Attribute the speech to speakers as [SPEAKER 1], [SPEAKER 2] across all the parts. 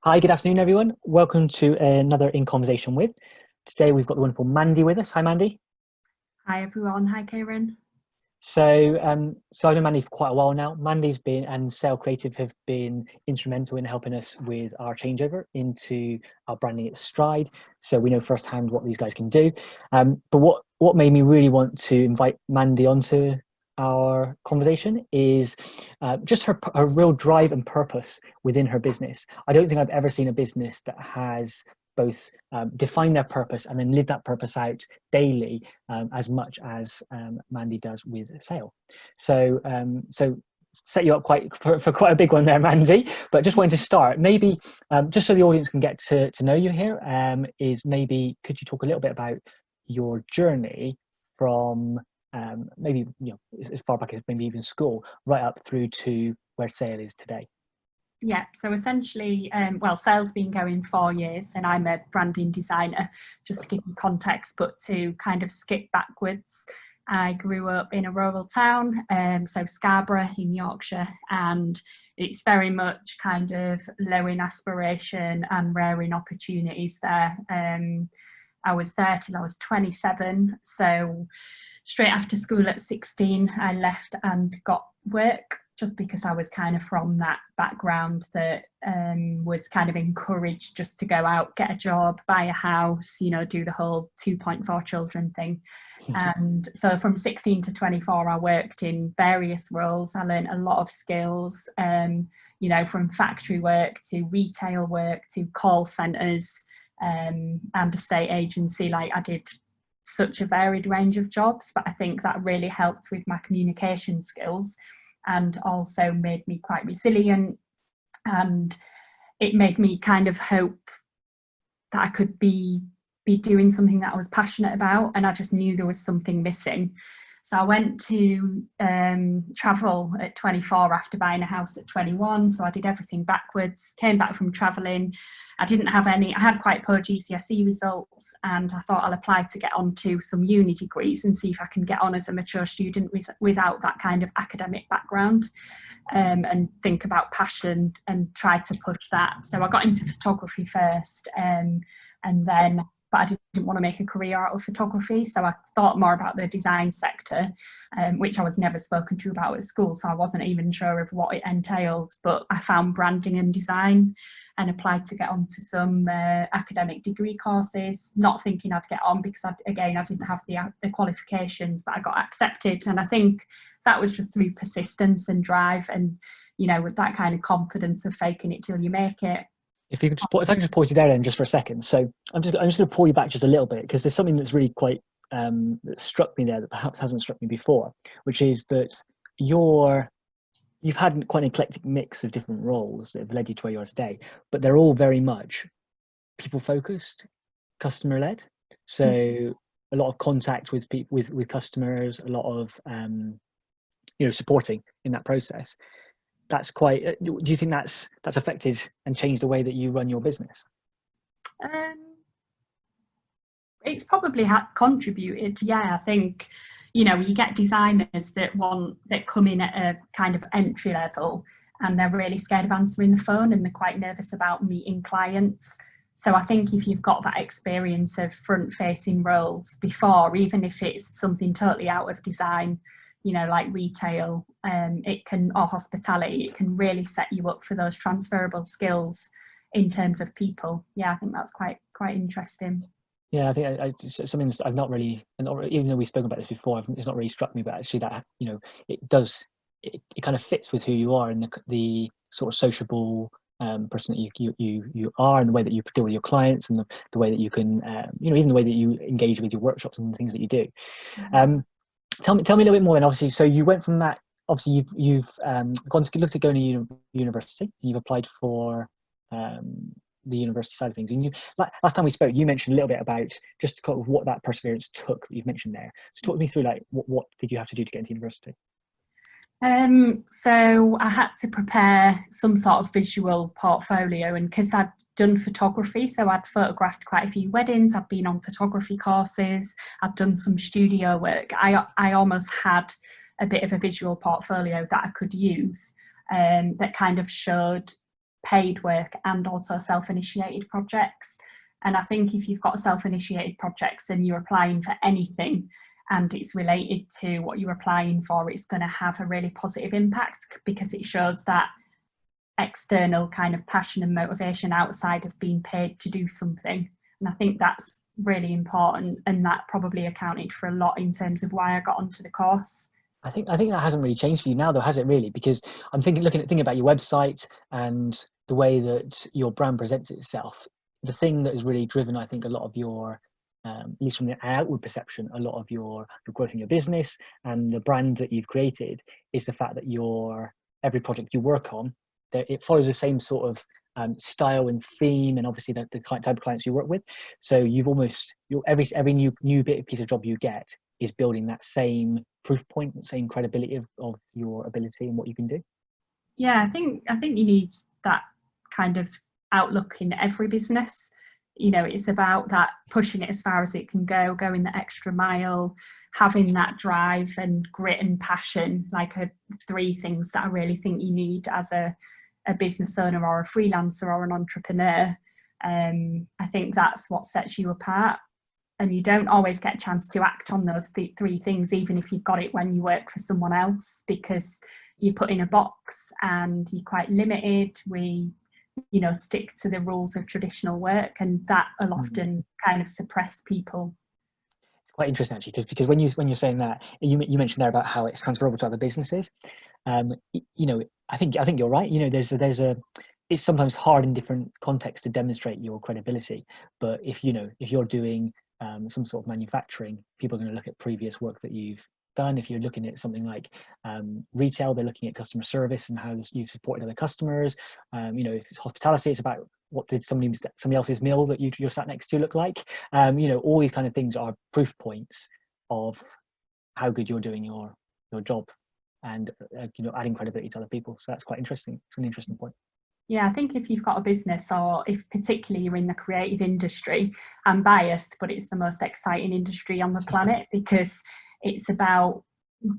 [SPEAKER 1] Hi, good afternoon, everyone. Welcome to another In Conversation With. Today we've got the wonderful Mandy with us. Hi, Mandy.
[SPEAKER 2] Hi everyone. Hi Kieran.
[SPEAKER 1] So I've known Mandy for quite a while now. Mandy's been and Sale Creative have been instrumental in helping us with our changeover into our branding at Stride. So we know firsthand what these guys can do. But what made me really want to invite Mandy onto our conversation is just her real drive and purpose within her business. I don't think I've ever seen a business that has both defined their purpose and then live that purpose out daily as much as Mandy does with Sale. So set you up for quite a big one there, Mandy. But just wanted to start, maybe just so the audience can get to know you here, is maybe could you talk a little bit about your journey from maybe as far back as maybe even school, right up through to where Sale is today?
[SPEAKER 2] Yeah, so essentially, Sale's been going 4 years and I'm a branding designer, just to give you context, but to kind of skip backwards. I grew up in a rural town, so Scarborough in Yorkshire, and it's very much kind of low in aspiration and rare in opportunities there. I was there till I was 27, so straight after school at 16, I left and got work, just because I was kind of from that background that was kind of encouraged just to go out, get a job, buy a house, do the whole 2.4 children thing. And so from 16 to 24, I worked in various roles. I learned a lot of skills, from factory work to retail work to call centres and estate agency. Like, I did such a varied range of jobs, but I think that really helped with my communication skills and also made me quite resilient, and it made me kind of hope that I could be doing something that I was passionate about, and I just knew there was something missing. So I went to travel at 24 after buying a house at 21. So I did everything backwards, came back from travelling. I had quite poor GCSE results, and I thought I'll apply to get onto some uni degrees and see if I can get on as a mature student without that kind of academic background, and think about passion and try to push that. So I got into photography first, but I didn't want to make a career out of photography. So I thought more about the design sector, which I was never spoken to about at school. So I wasn't even sure of what it entailed, but I found branding and design and applied to get onto some academic degree courses, not thinking I'd get on because I didn't have the qualifications, but I got accepted. And I think that was just through persistence and drive and, with that kind of confidence of faking it till you make it.
[SPEAKER 1] If I can just pause you there then just for a second. So I'm just going to pull you back just a little bit, because there's something that's really quite that struck me there that perhaps hasn't struck me before, which is that you've had quite an eclectic mix of different roles that have led you to where you are today, but they're all very much people focused, customer led. So a lot of contact with people, with customers, a lot of supporting in that process. That's quite. Do you think that's affected and changed the way that you run your business?
[SPEAKER 2] It's probably contributed. Yeah, I think you get designers that come in at a kind of entry level, and they're really scared of answering the phone, and they're quite nervous about meeting clients. So I think if you've got that experience of front-facing roles before, even if it's something totally out of design, like retail, or hospitality, it can really set you up for those transferable skills in terms of people. Yeah, I think that's quite interesting.
[SPEAKER 1] Yeah, I think something that I've not really, even though we've spoken about this before, it's not really struck me, but actually that, it does, it kind of fits with who you are and the sort of sociable person that you are, and the way that you deal with your clients, and the way that you can, even the way that you engage with your workshops and the things that you do. Tell me a little bit more. And obviously, so you went from that. Obviously, you've looked at going to university. And you've applied for the university side of things. And last time we spoke, you mentioned a little bit about just kind of what that perseverance took that you've mentioned there. So talk me through, like, what did you have to do to get into university?
[SPEAKER 2] So I had to prepare some sort of visual portfolio, and because I'd done photography, so I'd photographed quite a few weddings, I'd been on photography courses, I'd done some studio work. I almost had a bit of a visual portfolio that I could use, that kind of showed paid work and also self-initiated projects. And I think if you've got self-initiated projects and you're applying for anything and it's related to what you're applying for, it's going to have a really positive impact, because it shows that external kind of passion and motivation outside of being paid to do something. And I think that's really important, and that probably accounted for a lot in terms of why I got onto the course.
[SPEAKER 1] I think that hasn't really changed for you now, though, has it really? Because I'm thinking about your website and the way that your brand presents itself. The thing that has really driven, I think, a lot of your, at least from the outward perception, a lot of your growth in your business and the brand that you've created, is the fact that every project you work on, it follows the same sort of style and theme, and obviously the type of clients you work with. So every new piece of job you get is building that same proof point, that same credibility of your ability and what you can do.
[SPEAKER 2] Yeah, I think you need that kind of outlook in every business. You know, it's about that pushing it as far as it can go, going the extra mile, having that drive and grit and passion, like three things that I really think you need as a business owner or a freelancer or an entrepreneur. I think that's what sets you apart. And you don't always get a chance to act on those three things, even if you've got it when you work for someone else, because you're put in a box and you're quite limited. We, stick to the rules of traditional work, and that will often kind of suppress people.
[SPEAKER 1] It's quite interesting, actually, because when you're saying that, you mentioned there about how it's transferable to other businesses. I think you're right. It's sometimes hard in different contexts to demonstrate your credibility, but if you're doing some sort of manufacturing, people are going to look at previous work that you've done. If you're looking at something like retail, they're looking at customer service and how you've supported other customers. If it's hospitality, it's about what did somebody else's meal that you're sat next to look like. All these kind of things are proof points of how good you're doing your job, and adding credibility to other people. So that's quite interesting. It's an interesting point.
[SPEAKER 2] Yeah, I think if you've got a business, or if particularly you're in the creative industry, I'm biased, but it's the most exciting industry on the planet, because it's about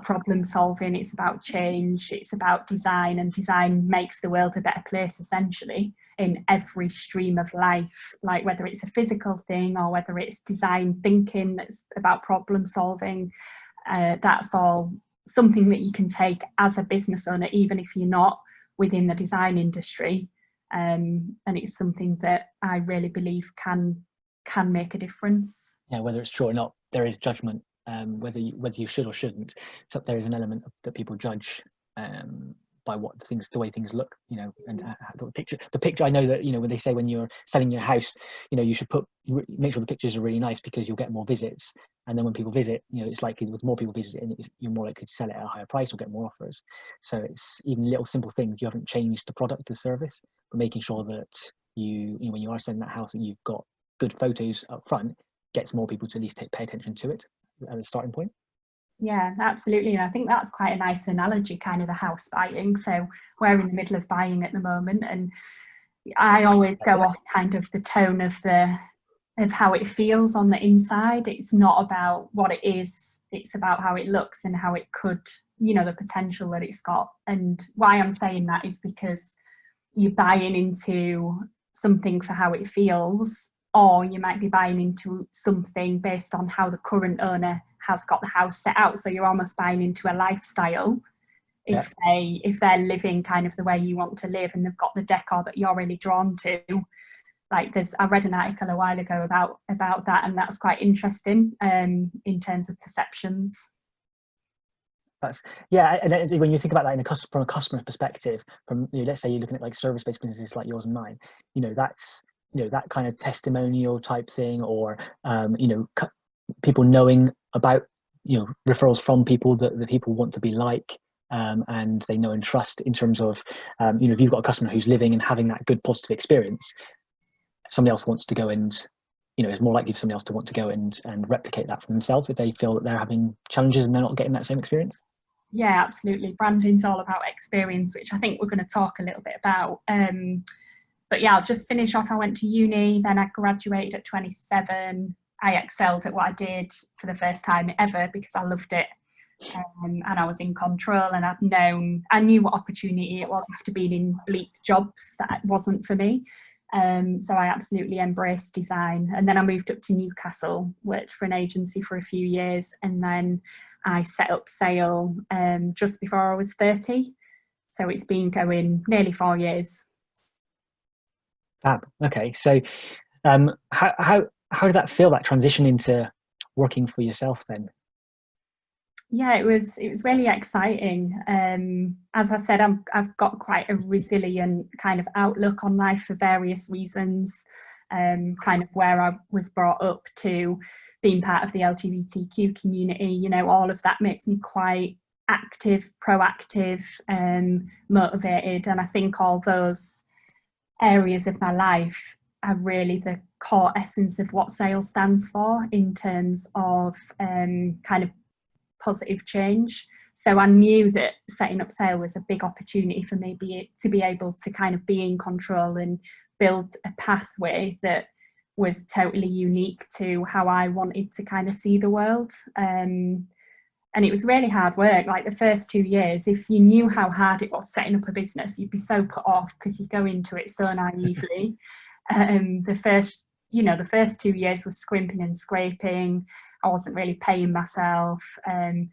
[SPEAKER 2] problem solving, it's about change, it's about design, and design makes the world a better place, essentially, in every stream of life, like whether it's a physical thing or whether it's design thinking that's about problem solving. That's all something that you can take as a business owner, even if you're not within the design industry, and it's something that I really believe can make a difference.
[SPEAKER 1] Yeah, whether it's true or not, there is judgment, whether you should or shouldn't. So there is an element that people judge by the way things look, and the picture. I know that when they say when you're selling your house, you should make sure the pictures are really nice, because you'll get more visits, and then when people visit, it's likely with more people visiting, you're more likely to sell it at a higher price or get more offers. So it's even little simple things. You haven't changed the product, the service, but making sure that when you are selling that house, and you've got good photos up front, gets more people to at least pay attention to it at the starting point.
[SPEAKER 2] Yeah, absolutely. And I think that's quite a nice analogy, kind of the house buying. So we're in the middle of buying at the moment, and I always go off kind of the tone of how it feels on the inside. It's not about what it is, it's about how it looks and how it could, the potential that it's got. And why I'm saying that is because you're buying into something for how it feels, or you might be buying into something based on how the current owner has got the house set out. So you're almost buying into a lifestyle if they're living kind of the way you want to live, and they've got the decor that you're really drawn to. Like I read an article a while ago about that, and that's quite interesting in terms of perceptions.
[SPEAKER 1] And when you think about that from a customer's perspective, from let's say you're looking at like service-based businesses like yours and mine, that's that kind of testimonial type thing, or people knowing about referrals from people that the people want to be like, and they know and trust, in terms of if you've got a customer who's living and having that good positive experience, somebody else wants to go and it's more likely for somebody else to want to go and replicate that for themselves if they feel that they're having challenges and they're not getting that same experience.
[SPEAKER 2] Yeah, absolutely. Branding's all about experience, which I think we're going to talk a little bit about. But yeah, I'll just finish off. I went to uni, then I graduated at 27. I excelled at what I did for the first time ever, because I loved it. and I was in control, and I knew what opportunity it was after being in bleak jobs that it wasn't for me. So I absolutely embraced design, and then I moved up to Newcastle, worked for an agency for a few years, and then I set up Sale just before I was 30. So it's been going nearly 4 years.
[SPEAKER 1] Fab. Okay, so how did that feel, that transition into working for yourself then?
[SPEAKER 2] Yeah, it was really exciting. As I said, I've got quite a resilient kind of outlook on life for various reasons. Kind of where I was brought up to, being part of the LGBTQ community, you know, all of that makes me quite active, proactive, motivated. And I think all those areas of my life are really the core essence of what Sale stands for in terms of kind of positive change. So I knew that setting up Sale was a big opportunity for me to be able to kind of be in control and build a pathway that was totally unique to how I wanted to kind of see the world. And it was really hard work. Like the first 2 years, if you knew how hard it was setting up a business, you'd be so put off because you go into it so naively. The first 2 years was scrimping and scraping. I wasn't really paying myself. I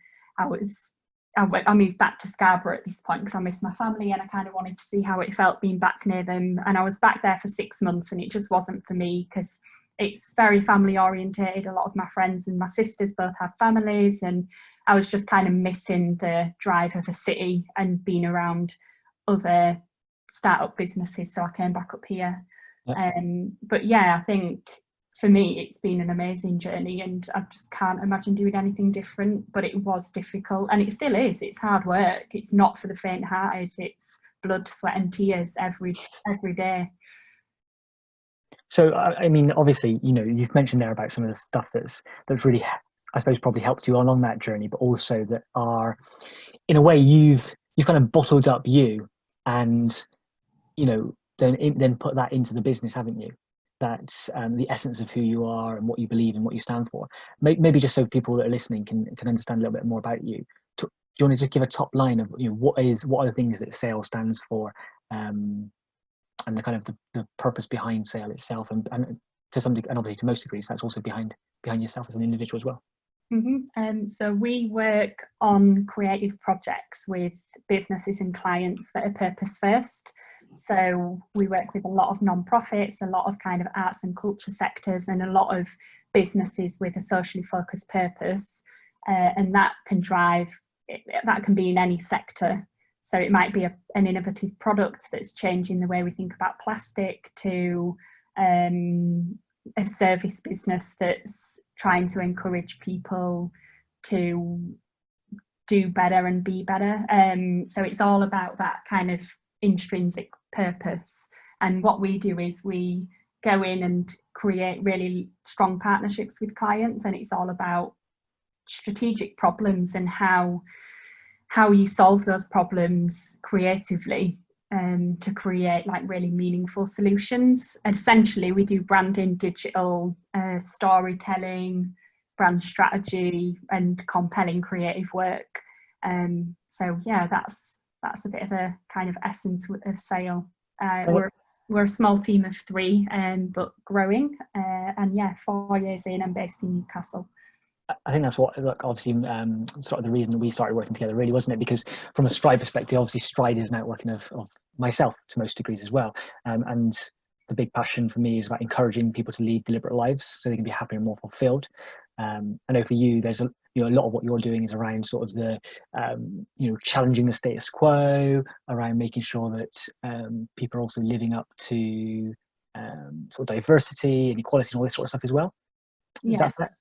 [SPEAKER 2] moved back to Scarborough at this point because I missed my family, and I kind of wanted to see how it felt being back near them. And I was back there for 6 months, and it just wasn't for me because it's very family orientated. A lot of my friends and my sisters both have families, and I was just kind of missing the drive of a city and being around other startup businesses. So I came back up here.
[SPEAKER 1] Yeah.
[SPEAKER 2] But yeah, I think for me it's been an amazing journey, and I just can't imagine doing anything different. But it was difficult, and it still is. It's hard work. It's not for the faint-hearted. It's blood, sweat and tears every day.
[SPEAKER 1] So I mean, obviously, you know, you've mentioned there about some of the stuff that's really, I suppose, probably helped you along that journey, but also that are, in a way, you've kind of bottled up you, and you know, then put that into the business, haven't you? That's the essence of who you are and what you believe and what you stand for. Maybe just so people that are listening can understand a little bit more about you. Do you want to just give a top line of, you know, what are the things that Sale stands for, and the kind of the purpose behind Sale itself, and to some degree, and obviously to most degrees, that's also behind yourself as an individual as well.
[SPEAKER 2] So we work on creative projects with businesses and clients that are purpose first. So we work with a lot of non-profits, a lot of kind of arts and culture sectors, and a lot of businesses with a socially focused purpose. And that can be in any sector. So it might be an innovative product that's changing the way we think about plastic, to a service business that's trying to encourage people to do better and be better. So it's all about that kind of intrinsic purpose. And what we do is we go in and create really strong partnerships with clients, and it's all about strategic problems and how you solve those problems creatively, to create like really meaningful solutions. And essentially we do branding, digital, storytelling, brand strategy and compelling creative work. So yeah, that's a bit of a kind of essence of Sale. We're a small team of 3, but growing, and yeah, 4 years in, I'm based in Newcastle.
[SPEAKER 1] I think that's what, look, obviously, sort of the reason that we started working together, really, wasn't it? Because from a Stride perspective, obviously Stride is an outworking of myself to most degrees as well. And the big passion for me is about encouraging people to lead deliberate lives so they can be happier and more fulfilled. I know for you, there's a lot of what you're doing is around sort of the, challenging the status quo, around making sure that people are also living up to sort of diversity and equality and all this sort of stuff as well. Is that fair?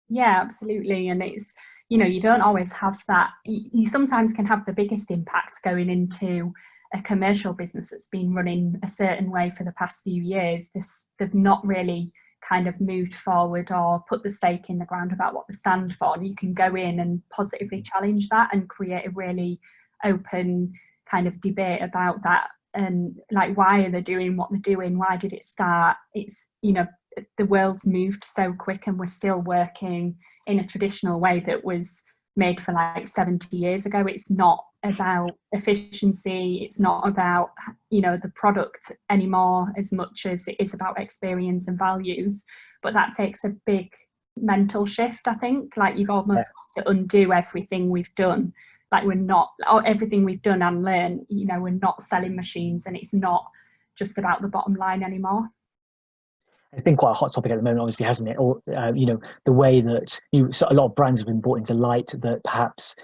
[SPEAKER 2] Yeah, absolutely. And it's, you don't always have that. You sometimes can have the biggest impact going into a commercial business that's been running a certain way for the past few years. They've not really kind of moved forward or put the stake in the ground about what they stand for. And you can go in and positively challenge that and create a really open kind of debate about that. And like, why are they doing what they're doing? Why did it start? It's, the world's moved so quick, and we're still working in a traditional way that was made for like 70 years ago. It's not about efficiency. It's not about, you know, the product anymore as much as it is about experience and values. But that takes a big mental shift, I think. Like, you've almost got to undo everything we've done. Like, we're not, or everything we've done and learn, you know, we're not selling machines, and it's not just about the bottom line anymore.
[SPEAKER 1] It's been quite a hot topic at the moment, obviously, hasn't it? Or you know, the way that so a lot of brands have been brought into light that perhaps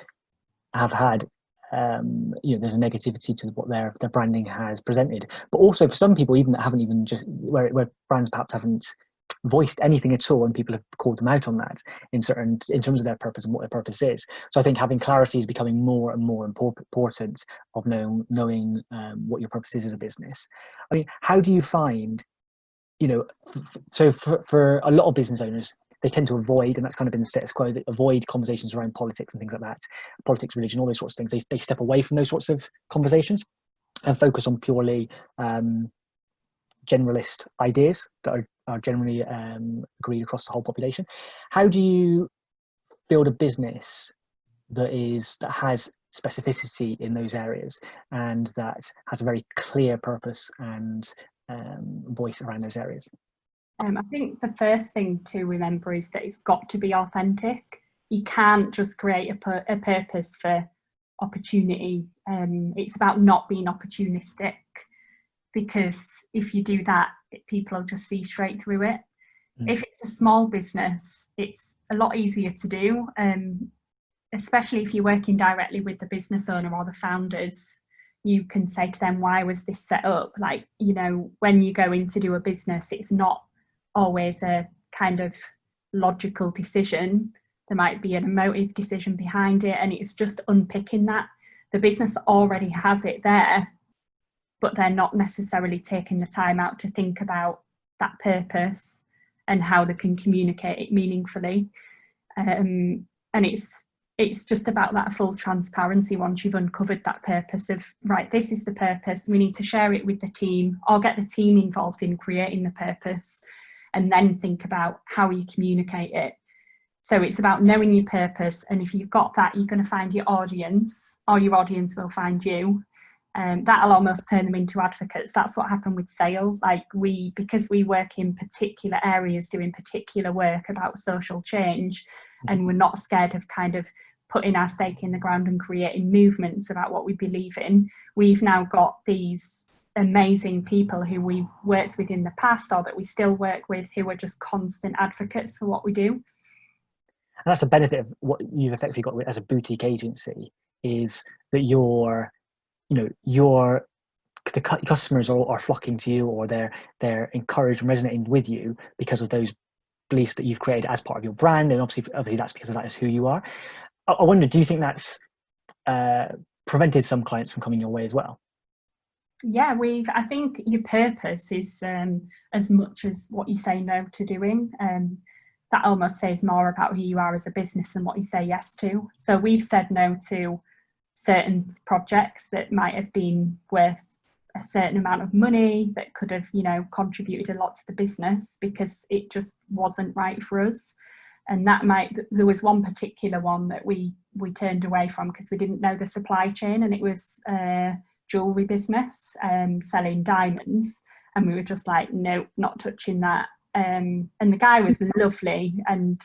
[SPEAKER 1] have had, you know, there's a negativity to what their branding has presented. But also for some people, even that haven't even just where brands perhaps haven't voiced anything at all, and people have called them out on that in terms of their purpose and what their purpose is. So I think having clarity is becoming more and more important of knowing what your purpose is as a business. I mean, how do you find, you know, so for a lot of business owners, they tend to avoid, and that's kind of been the status quo, they avoid conversations around politics and things like that, politics, religion, all those sorts of things. They step away from those sorts of conversations and focus on purely generalist ideas that are generally agreed across the whole population. How do you build a business that has specificity in those areas, and that has a very clear purpose and voice around those areas?
[SPEAKER 2] I think the first thing to remember is that it's got to be authentic. You can't just create a purpose for opportunity. It's about not being opportunistic, because if you do that, people will just see straight through it. If it's a small business, it's a lot easier to do, especially if you're working directly with the business owner or the founders. You can say to them, why was this set up? Like, you know, when you go in to do a business, it's not always a kind of logical decision. There might be an emotive decision behind it, and it's just unpicking that. The business already has it there, but they're not necessarily taking the time out to think about that purpose and how they can communicate it meaningfully. And it's just about that full transparency. Once you've uncovered that purpose of, right, this is the purpose, we need to share it with the team, or get the team involved in creating the purpose, and then think about how you communicate it. So it's about knowing your purpose, and if you've got that, you're going to find your audience, or your audience will find you. That'll almost turn them into advocates. That's what happened with Sale. Like, because we work in particular areas doing particular work about social change, and we're not scared of kind of putting our stake in the ground and creating movements about what we believe in. We've now got these amazing people who we've worked with in the past, or that we still work with, who are just constant advocates for what we do.
[SPEAKER 1] And that's a benefit of what you've effectively got as a boutique agency, is that the customers are flocking to you, or they're encouraged and resonating with you because of those beliefs that you've created as part of your brand, and obviously that's because that is who you are. I wonder, do you think that's prevented some clients from coming your way as well?
[SPEAKER 2] Yeah, I think your purpose is as much as what you say no to doing. That almost says more about who you are as a business than what you say yes to. So we've said no to certain projects that might have been worth a certain amount of money, that could have, you know, contributed a lot to the business, because it just wasn't right for us. And there was one particular one that we turned away from because we didn't know the supply chain, and it was a jewellery business selling diamonds, and we were just like, nope, not touching that. And the guy was lovely, and,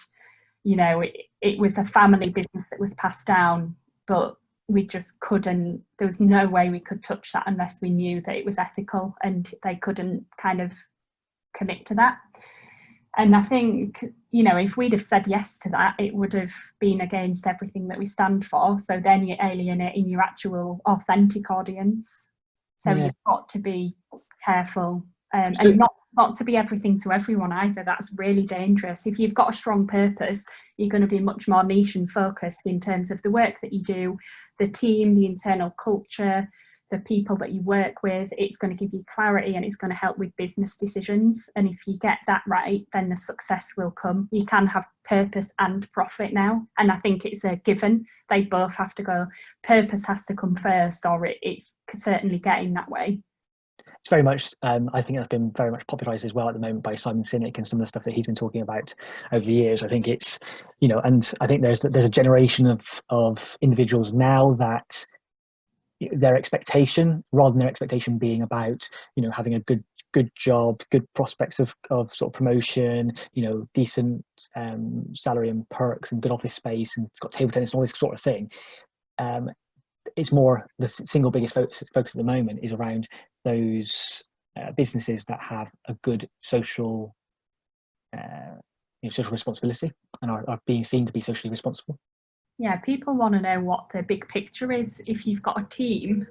[SPEAKER 2] you know, it was a family business that was passed down, but we just couldn't, there was no way we could touch that unless we knew that it was ethical, and they couldn't kind of commit to that. And I think, you know, if we'd have said yes to that, it would have been against everything that we stand for. So then you're alienating your actual authentic audience. So you've got to be careful, and not to be everything to everyone either. That's really dangerous. If you've got a strong purpose, you're going to be much more niche and focused in terms of the work that you do, the team, the internal culture, the people that you work with. It's going to give you clarity, and it's going to help with business decisions. And if you get that right, then the success will come. You can have purpose and profit now, and I think it's a given. They both have to go. Purpose has to come first, or it's certainly getting that way.
[SPEAKER 1] it's very much, I think that's been very much popularized as well at the moment by Simon Sinek and some of the stuff that he's been talking about over the years. I think it's, and I think there's a generation of individuals now that their expectation, rather than their expectation being about, having a good job, good prospects of sort of promotion, decent salary and perks and good office space, and it's got table tennis and all this sort of thing. It's more, the single biggest focus at the moment is around those businesses that have a good social responsibility and are being seen to be socially responsible.
[SPEAKER 2] Yeah, people want to know what the big picture is. If you've got a team,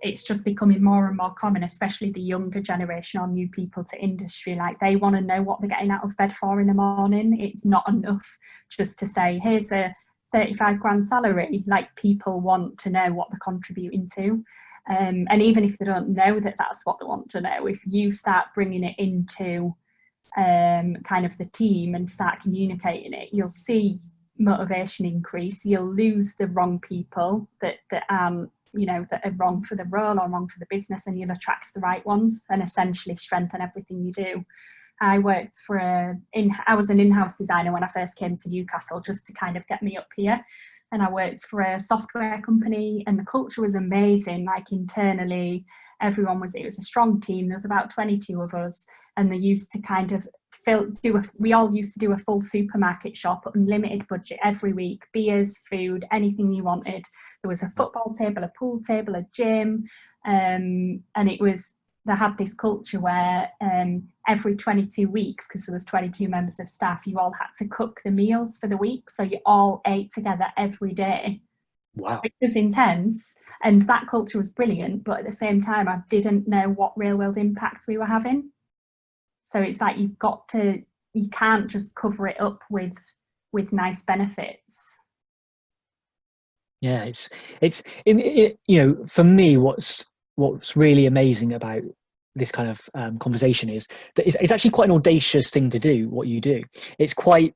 [SPEAKER 2] it's just becoming more and more common, especially the younger generation or new people to industry. Like, they want to know what they're getting out of bed for in the morning. It's not enough just to say, here's a 35 grand salary. Like, people want to know what they're contributing to. And even if they don't know that that's what they want to know, if you start bringing it into kind of the team and start communicating it, you'll see motivation increase. You'll lose the wrong people that that are wrong for the role or wrong for the business, and you'll attract the right ones and essentially strengthen everything you do. I worked I was an in-house designer when I first came to Newcastle, just to kind of get me up here. And I worked for a software company, and the culture was amazing. Like, internally, it was a strong team. There was about 22 of us, and they used to kind of we all used to do a full supermarket shop, unlimited budget every week, beers, food, anything you wanted. There was a football table, a pool table, a gym, and they had this culture where every 22 weeks, because there was 22 members of staff, you all had to cook the meals for the week, so you all ate together every day.
[SPEAKER 1] Wow.
[SPEAKER 2] It was intense, and that culture was brilliant, but at the same time I didn't know what real world impact we were having. So it's like, you can't just cover it up with nice benefits.
[SPEAKER 1] Yeah, it's for me, what's really amazing about this kind of conversation is that it's actually quite an audacious thing to do. What you do, it's quite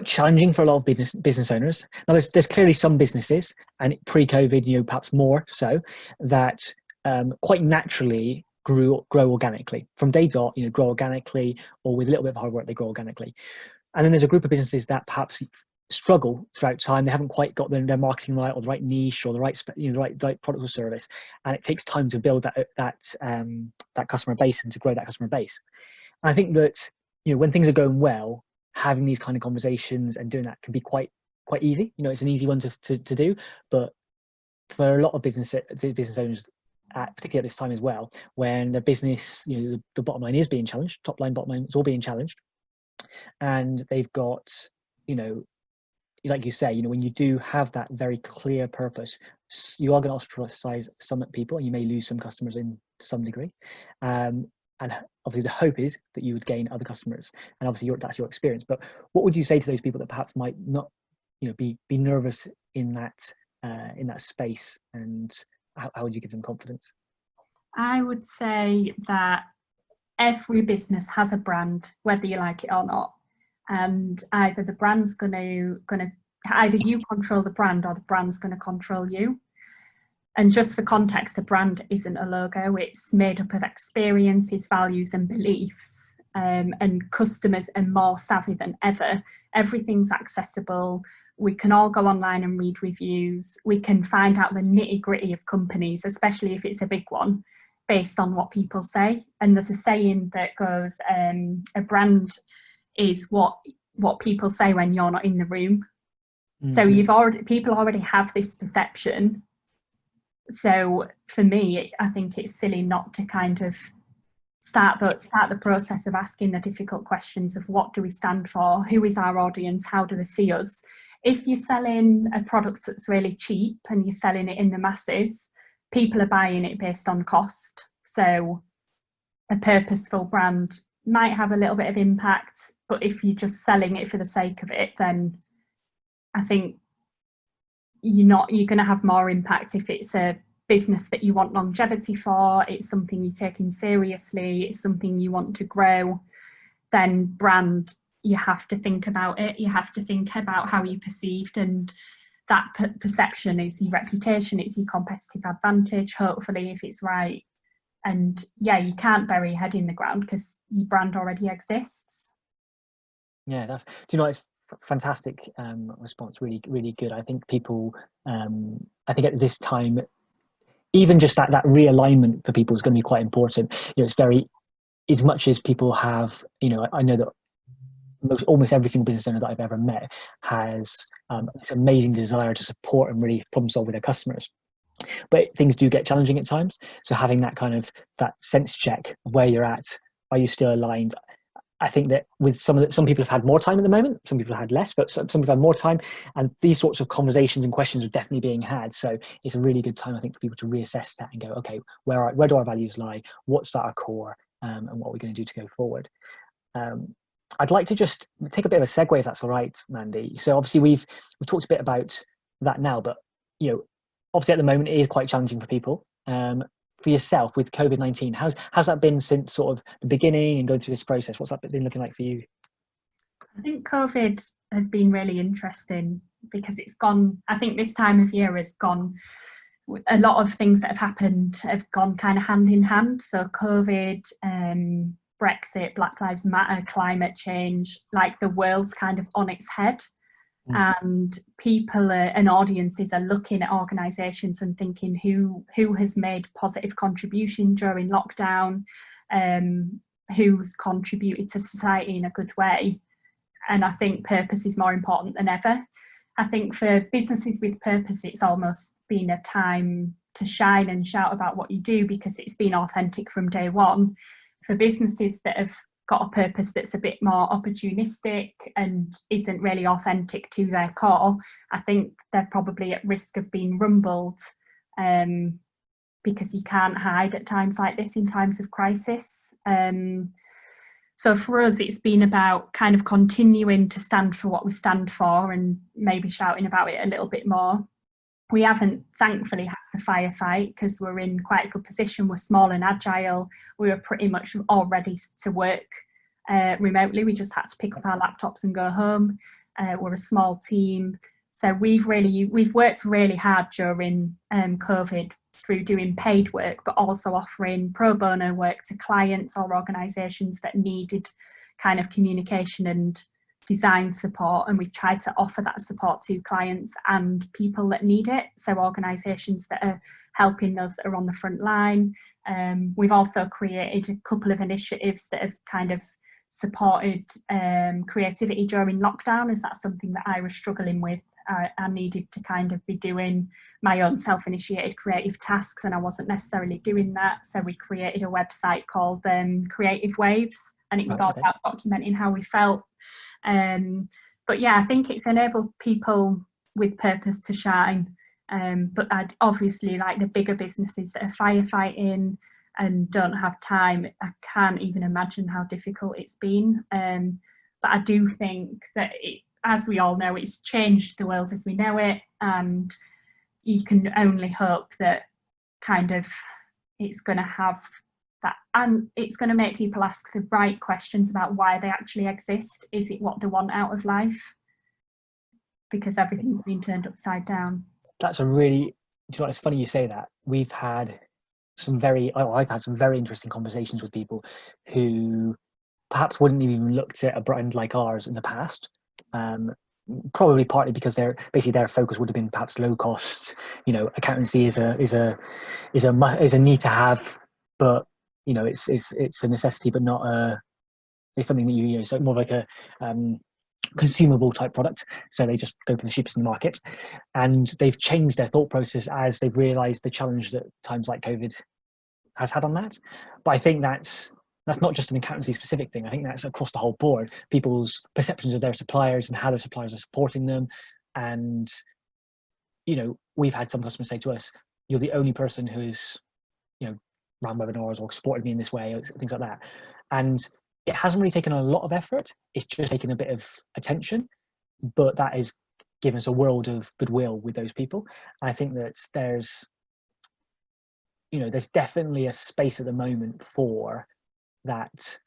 [SPEAKER 1] challenging for a lot of business owners. Now, there's clearly some businesses, and pre-COVID, perhaps more so, that quite naturally grow organically from day dot. Grow organically, or with a little bit of hard work, they grow organically. And then there's a group of businesses that perhaps struggle throughout time. They haven't quite got their marketing right, or the right niche, or the right product or service, and it takes time to build that customer base and to grow that customer base. And I think that when things are going well, having these kind of conversations and doing that can be quite easy. It's an easy one to do, but for a lot of business owners, particularly at this time as well, when their business, the bottom line is being challenged, top line, bottom line, it's all being challenged, and they've got, like you say, when you do have that very clear purpose, you are going to ostracize some people, and you may lose some customers in some degree. And obviously the hope is that you would gain other customers, and obviously that's your experience. But what would you say to those people that perhaps might not, be nervous in that space, and how would you give them confidence?
[SPEAKER 2] I would say that every business has a brand, whether you like it or not, and either the brand's either you control the brand, or the brand's going to control you. And just for context, a brand isn't a logo. It's made up of experiences, values and beliefs. And customers are more savvy than ever. Everything's accessible. We can all go online and read reviews. We can find out the nitty gritty of companies, especially if it's a big one, based on what people say. And there's a saying that goes, a brand is what people say when you're not in the room. Mm-hmm. So people already have this perception. So for me, I think it's silly not to kind of start the process of asking the difficult questions of what do we stand for, who is our audience, how do they see us. If you're selling a product that's really cheap and you're selling it in the masses, people are buying it based on cost. So a purposeful brand might have a little bit of impact, but if you're just selling it for the sake of it, then I think you're going to have more impact. If it's a business that you want longevity for, it's something you're taking seriously, it's something you want to grow, then brand, you have to think about it. You have to think about how you're perceived, and that perception is your reputation, it's your competitive advantage, hopefully, if it's right. And yeah, you can't bury your head in the ground because your brand already exists.
[SPEAKER 1] Yeah, do you know, it's fantastic response, really, really good. I think people, I think at this time, even just that realignment for people is going to be quite important. You know, it's very, as much as people have, you know, I know that almost every single business owner that I've ever met has this amazing desire to support and really problem solve with their customers. But things do get challenging at times. So having that kind of that sense check of where you're at, are you still aligned? I think that with some people have had more time at the moment, some people have had less, but some people have had more time, and these sorts of conversations and questions are definitely being had. So it's a really good time, I think, for people to reassess that and go, okay, where do our values lie? What's at our core, and what are we going to do to go forward? I'd like to just take a bit of a segue, if that's all right, Mandy. So obviously we've talked a bit about that now, but you know, obviously at the moment it is quite challenging for people. For yourself with COVID-19, how's that been since sort of the beginning and going through this process? What's that been looking like for you?
[SPEAKER 2] I think COVID has been really interesting because it's gone, I think this time of year has gone, a lot of things that have gone kind of hand in hand. So COVID, Brexit, Black Lives Matter, climate change, like the world's kind of on its head. And people and audiences are looking at organisations and thinking who has made positive contribution during lockdown, who's contributed to society in a good way. And I think purpose is more important than ever. I think for businesses with purpose, it's almost been a time to shine and shout about what you do because it's been authentic from day one. For businesses that have got a purpose that's a bit more opportunistic and isn't really authentic to their core, I think they're probably at risk of being rumbled, because you can't hide at times like this, in times of crisis. So for us, it's been about kind of continuing to stand for what we stand for and maybe shouting about it a little bit more. We haven't thankfully had to firefight because we're in quite a good position. We're small and agile. We were pretty much all ready to work remotely. We just had to pick up our laptops and go home. We're a small team. So we've worked really hard during COVID through doing paid work, but also offering pro bono work to clients or organisations that needed kind of communication and design support, and we've tried to offer that support to clients and people that need it, so organisations that are helping those that are on the front line. We've also created a couple of initiatives that have kind of supported creativity during lockdown, as that's something that I was struggling with. I needed to kind of be doing my own self-initiated creative tasks, and I wasn't necessarily doing that, so we created a website called Creative Waves, and it was all about documenting how we felt. But yeah, I think it's enabled people with purpose to shine. But I'd obviously, like the bigger businesses that are firefighting and don't have time, I can't even imagine how difficult it's been. But I do think that as we all know, it's changed the world as we know it, and you can only hope that kind of it's going to have that, and it's going to make people ask the right questions about why they actually exist. Is it what they want out of life? Because everything's been turned upside down.
[SPEAKER 1] That's a really, you know, it's funny you say that. I've had some very interesting conversations with people who perhaps wouldn't have even looked at a brand like ours in the past. Probably partly because their focus would have been perhaps low cost. You know, accountancy is a need to have, but you know, it's a necessity, but not it's something that you use. So more like a consumable type product. So they just go for the cheapest in the market, and they've changed their thought process as they've realised the challenge that times like COVID has had on that. But I think that's not just an accountancy specific thing. I think that's across the whole board. People's perceptions of their suppliers and how their suppliers are supporting them. And, you know, we've had some customers say to us, you're the only person who is, you know, run webinars or supported me in this way, or things like that. And it hasn't really taken a lot of effort. It's just taken a bit of attention, but that has given us a world of goodwill with those people. And I think that there's definitely a space at the moment for that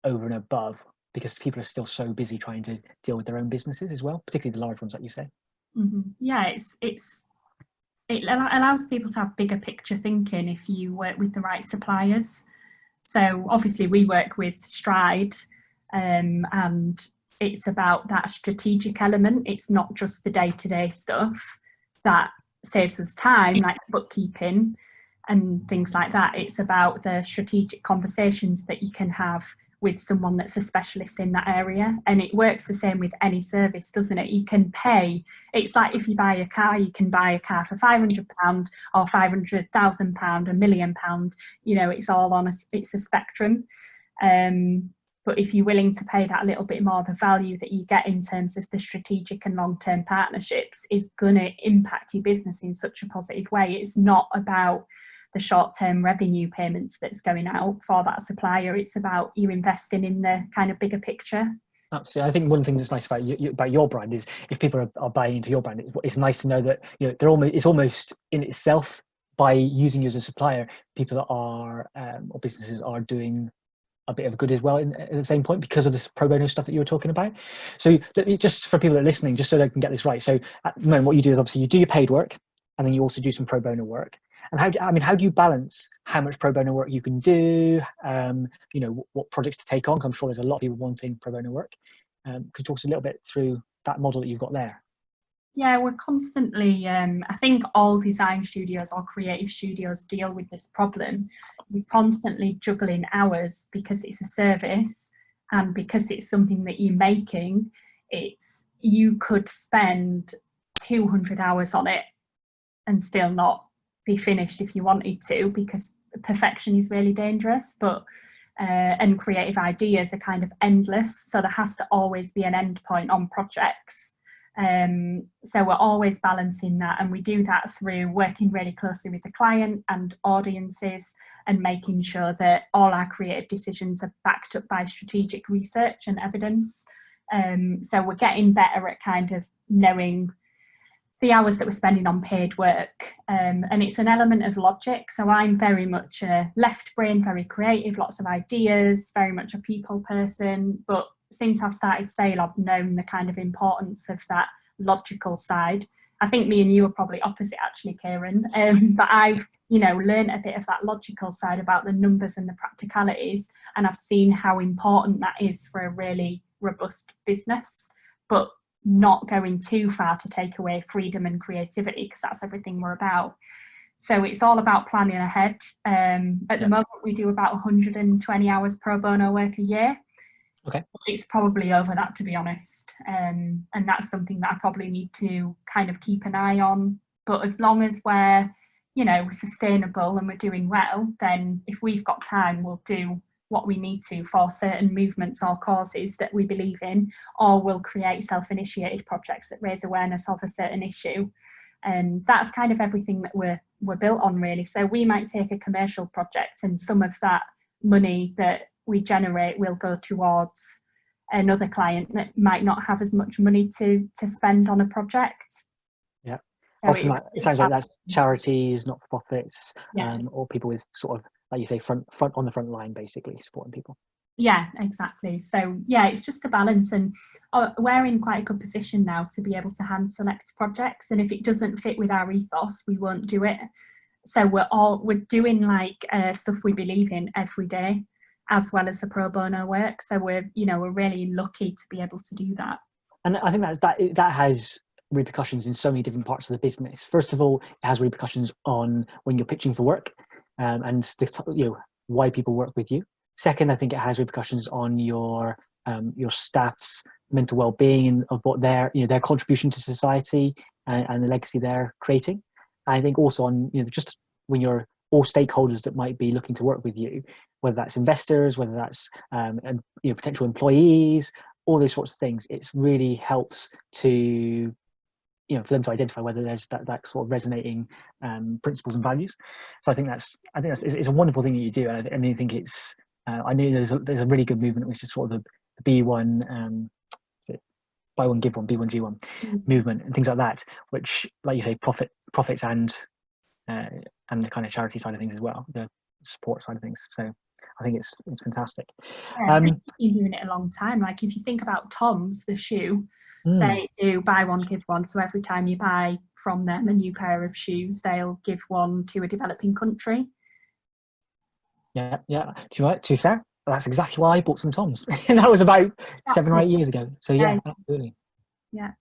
[SPEAKER 1] over and above, because people are still so busy trying to deal with their own businesses as well, particularly the large ones, like you say.
[SPEAKER 2] Mm-hmm. Yeah, it's it allows people to have bigger picture thinking if you work with the right suppliers. So obviously we work with Stride, and it's about that strategic element. It's not just the day-to-day stuff that saves us time, like bookkeeping and things like that. It's about the strategic conversations that you can have with someone that's a specialist in that area. And it works the same with any service, doesn't it? You can pay, it's like if you buy a car, you can buy a car for £500 or £500,000, £1 million. You know, it's all on it's a spectrum. But if you're willing to pay that little bit more, the value that you get in terms of the strategic and long-term partnerships is going to impact your business in such a positive way. It's not about the short-term revenue payments that's going out for that supplier. It's about you investing in the kind of bigger picture.
[SPEAKER 1] Absolutely. I think one thing that's nice about your brand is if people are buying into your brand, it's nice to know that, you know, it's almost in itself, by using you as a supplier, people are or businesses are doing a bit of good as well at the same point, because of this pro bono stuff that you were talking about. So just for people that are listening, just so they can get this right. So at the moment, what you do is obviously you do your paid work, and then you also do some pro bono work. And how do you balance how much pro bono work you can do? You know, what projects to take on? 'Cause I'm sure there's a lot of people wanting pro bono work. Could you talk us a little bit through that model that you've got there?
[SPEAKER 2] Yeah, we're constantly, I think all design studios or creative studios deal with this problem. We're constantly juggling hours because it's a service, and because it's something that you're making, you could spend 200 hours on it and still not be finished if you wanted to, because perfection is really dangerous, but and creative ideas are kind of endless, so there has to always be an end point on projects. So we're always balancing that, and we do that through working really closely with the client and audiences, and making sure that all our creative decisions are backed up by strategic research and evidence. So we're getting better at kind of knowing the hours that we're spending on paid work, and it's an element of logic. So I'm very much a left brain, very creative, lots of ideas, very much a people person, but since I've started Sale, I've known the kind of importance of that logical side. I think me and you are probably opposite, actually, Kieran. But I've, you know, learned a bit of that logical side about the numbers and the practicalities, and I've seen how important that is for a really robust business, but not going too far to take away freedom and creativity, because that's everything we're about. So it's all about planning ahead. At the moment, we do about 120 hours pro bono work a year.
[SPEAKER 1] Okay.
[SPEAKER 2] It's probably over that, to be honest. And that's something that I probably need to kind of keep an eye on. But as long as we're, you know, sustainable and we're doing well, then if we've got time, we'll do what we need to for certain movements or causes that we believe in, or we'll create self-initiated projects that raise awareness of a certain issue. And that's kind of everything that we're built on, really. So we might take a commercial project, and some of that money that we generate will go towards another client that might not have as much money to spend on a project.
[SPEAKER 1] Yeah.
[SPEAKER 2] So
[SPEAKER 1] often it sounds like that's charities, not-for-profits, or people with sort of, like you say, front on the front line, basically supporting people.
[SPEAKER 2] Yeah, exactly. So yeah, it's just a balance, and we're in quite a good position now to be able to hand select projects, and if it doesn't fit with our ethos, we won't do it. So we're doing like stuff we believe in every day, as well as the pro bono work. So we're really lucky to be able to do that. And
[SPEAKER 1] I think that has repercussions in so many different parts of the business. First of all, it has repercussions on when you're pitching for work, and why people work with you. Second, I think it has repercussions on your staff's mental well-being, of what their contribution to society and the legacy they're creating. And I think also on just when you're all stakeholders that might be looking to work with you, whether that's investors, whether that's potential employees, all those sorts of things. It really helps to for them to identify whether there's that sort of resonating principles and values. So I think that's it's a wonderful thing that you do, and I think it's I know there's a really good movement, which is sort of the B1 buy one give one B1 G1 movement and things like that, which, like you say, profits and the kind of charity side of things as well, the support side of things. So I think it's fantastic.
[SPEAKER 2] Yeah, they've been doing it a long time. Like if you think about Tom's, the shoe, they do buy one, give one. So every time you buy from them a new pair of shoes, they'll give one to a developing country.
[SPEAKER 1] Yeah. To be fair, that's exactly why I bought some Toms. That was about 7 or 8 years ago. So yeah, absolutely.
[SPEAKER 2] Yeah.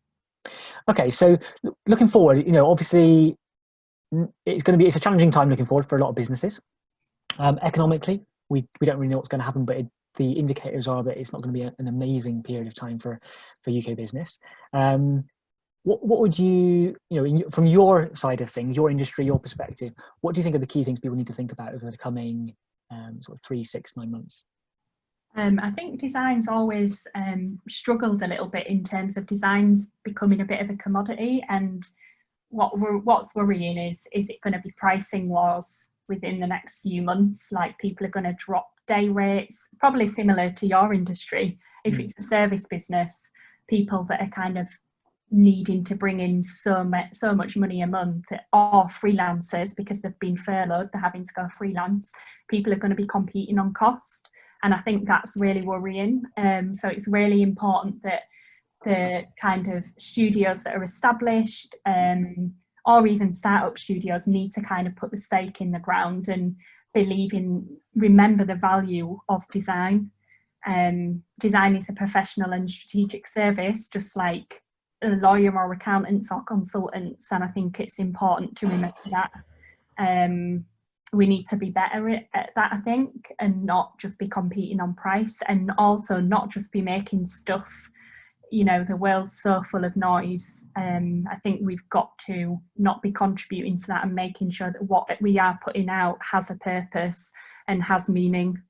[SPEAKER 1] Okay, so looking forward, obviously it's a challenging time looking forward for a lot of businesses. Economically, we don't really know what's going to happen, but the indicators are that it's not going to be an amazing period of time for UK business. What would you from your side of things, your industry, your perspective, what do you think are the key things people need to think about over the coming sort of 3, 6, 9 months?
[SPEAKER 2] I think design's always struggled a little bit in terms of designs becoming a bit of a commodity, and what's worrying is it going to be pricing wars within the next few months? Like people are going to drop day rates, probably similar to your industry. If it's a service business, people that are kind of needing to bring in so much money a month, or freelancers because they've been furloughed, they're having to go freelance, people are going to be competing on cost. And I think that's really worrying. So it's really important that the kind of studios that are established or even startup studios need to kind of put the stake in the ground and remember the value of design. Design is a professional and strategic service, just like a lawyer or accountants or consultants, and I think it's important to remember that. We need to be better at that, I think, and not just be competing on price, and also not just be making stuff. The world's so full of noise. I think we've got to not be contributing to that and making sure that what we are putting out has a purpose and has meaning.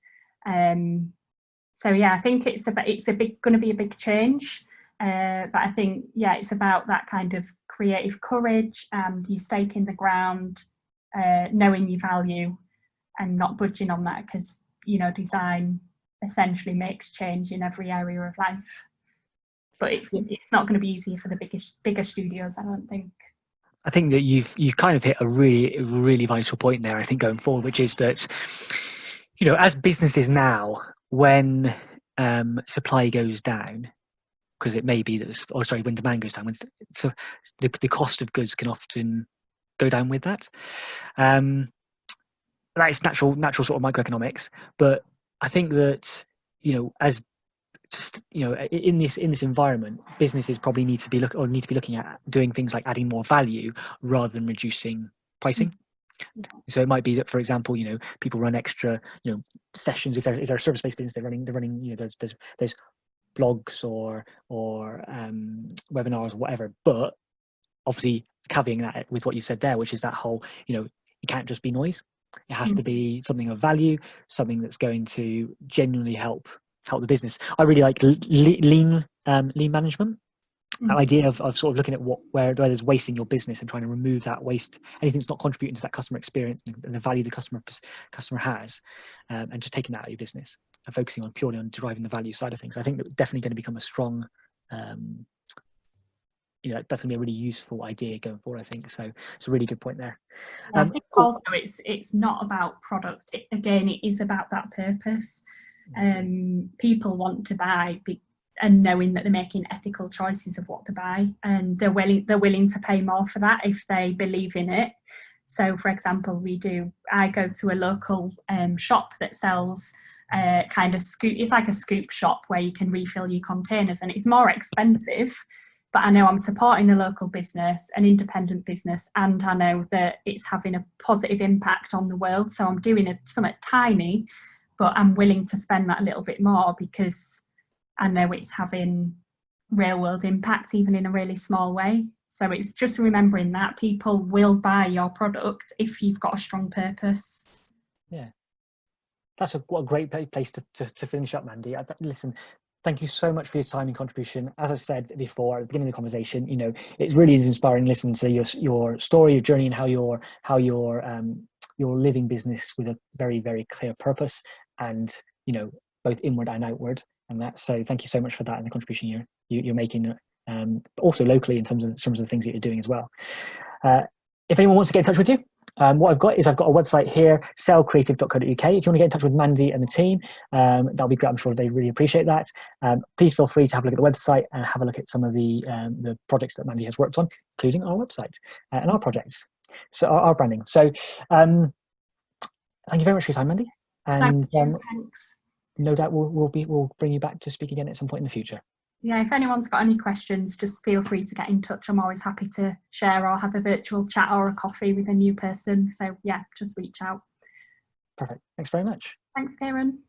[SPEAKER 2] So yeah, I think it's going to be a big change. But I think, it's about that kind of creative courage and you stake in the ground, knowing your value and not budging on that, because, design essentially makes change in every area of life. But it's not going to be easy for the bigger studios, I don't think.
[SPEAKER 1] I think that you've kind of hit a really, really vital point there, I think, going forward, which is that, as businesses now, when supply goes down, because it may be that, when demand goes down, so the cost of goods can often go down with that. That is natural sort of microeconomics. But I think that, as just, in this environment, businesses probably need to be looking at doing things like adding more value rather than reducing pricing. So it might be that, for example, people run extra, sessions. If they're a service-based business, they're running, there's blogs or webinars or whatever. But obviously, caveating that with what you said there, which is that whole, it can't just be noise. It has to be something of value, something that's going to genuinely help the business. I really like lean management. That idea of sort of looking at where there's waste in your business and trying to remove that waste, anything that's not contributing to that customer experience and the value the customer has, and just taking that out of your business and focusing purely on driving the value side of things. I think that's definitely going to become a strong, that's going to be a really useful idea going forward, I think. So it's a really good point there.
[SPEAKER 2] I think also it's not about product. It is about that purpose. People want to buy and knowing that they're making ethical choices of what to buy, and they're willing to pay more for that if they believe in it. So, for example, I go to a local shop that sells kind of it's like a scoop shop where you can refill your containers, and it's more expensive, but I know I'm supporting a local business, an independent business, and I know that it's having a positive impact on the world. So I'm doing something tiny, but I'm willing to spend that a little bit more because I know it's having real world impact, even in a really small way. So it's just remembering that people will buy your product if you've got a strong purpose.
[SPEAKER 1] Yeah, what a great place to finish up, Mandy. Listen, thank you so much for your time and contribution. As I've said before at the beginning of the conversation, it really is inspiring listening to your story, your journey, and how you're living business with a very, very clear purpose, and both inward and outward. And so thank you so much for that and the contribution you're making, also locally in terms of the things that you're doing as well. If anyone wants to get in touch with you, What I've got a website here, sellcreative.co.uk. If you want to get in touch with Mandy and the team, that'll be great. I'm sure they really appreciate that. Please feel free to have a look at the website and have a look at some of the projects that Mandy has worked on, including our website and our projects. So our branding. So thank you very much for your time, Mandy. And
[SPEAKER 2] Thanks.
[SPEAKER 1] No doubt we'll bring you back to speak again at some point in the future.
[SPEAKER 2] Yeah, if anyone's got any questions, just feel free to get in touch. I'm always happy to share or have a virtual chat or a coffee with a new person. So yeah, just reach out.
[SPEAKER 1] Perfect. Thanks very much.
[SPEAKER 2] Thanks, Kieran.